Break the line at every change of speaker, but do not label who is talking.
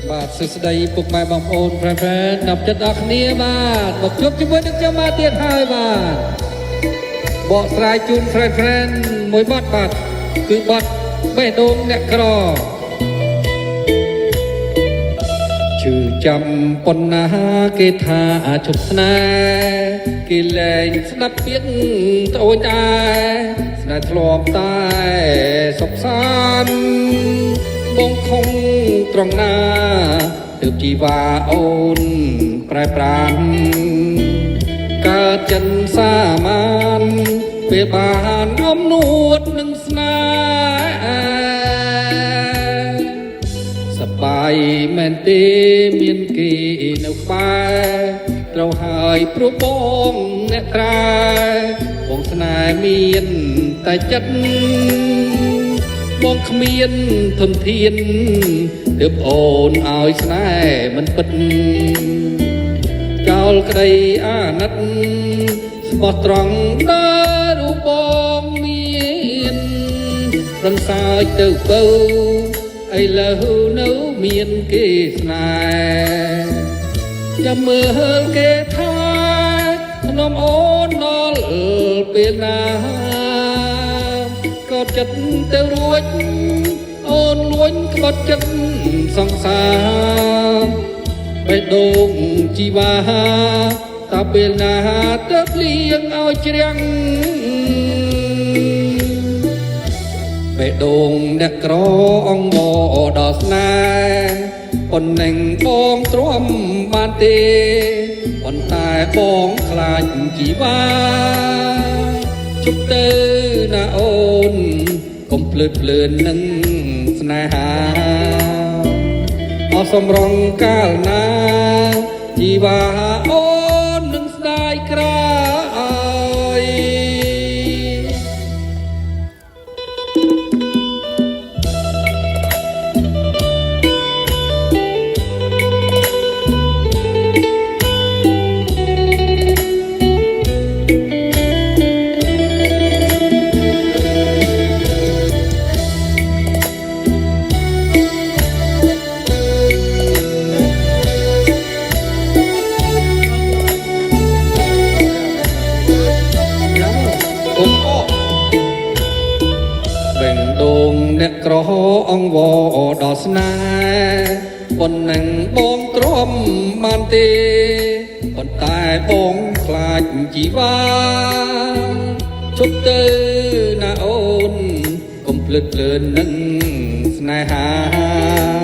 បាទសួស្តីពុកម៉ែបងប្អូនប្រិយមិត្តចិត្តអរគ្នាបាទមកជួបជាមួយនឹងខ្ញុំមកទៀតហើយបាទបកស្រាយជូន friend មួយបទបាទគឺបទបេះដូងអ្នកក្រជឿចាំប៉ុណ្ណាគេថាជប់ស្នេហ៍គេលែងស្ដាប់ពាក្យត្អូញដែរស្នេហ៍ធ្លាប់តែសុខសាន្តបងខំត្រង់ណាទើបជីវ៉ាអូនប្រែប្រានកើតចិនសាមានពេលបានអំនួតនឹងស្នេហ៍សបាយមែនទេមានគេនៅក្បែរត្រូវហើយព្រោះបងអ្នកត្រែបងស្នេហ៍មានតែចិត្តបងគ្មានធនធានទើបអូនឲ្យស្នេហ៍មិនពិតចោលក្តីអាណិតស្មោះត្រង់ដល់រូបបងមានរំសាយទៅបើឥឡូវនៅមានគេស្នេហ៍ចាំមើលគេថាខ្ញុំអូនដល់ពេលណាក៏ចិត្តទៅរួចអូនលួចក្បត់ចិត្តសង្សារបេះដូងជីវ៉ាតើពេលណាទៅលៀងឲ្យជ្រាំងបេះដូងអ្នកក្រអង្វរដល់ស្នេហ៍ប៉ុណ្ណឹងបងទ្រាំបានទេប៉ុន្តែបងខ្លាចជីវ៉ាជប់ទៅណាអូនកុំភ្លើតភ្លើននឹងស្នេហាអស់សំរងកាលណាជីវ៉ាអូននឹងស្ដាយក្រោយអ្នកក្រអង្វរដល់ស្នេហ៍ប៉ុណ្ណឹងបងទ្រាំបានទេប៉ុន្តែបងខ្លាចជីវ៉ាជប់ទៅណាអូនកុំភ្លើតភ្លើននឹងស្នេហា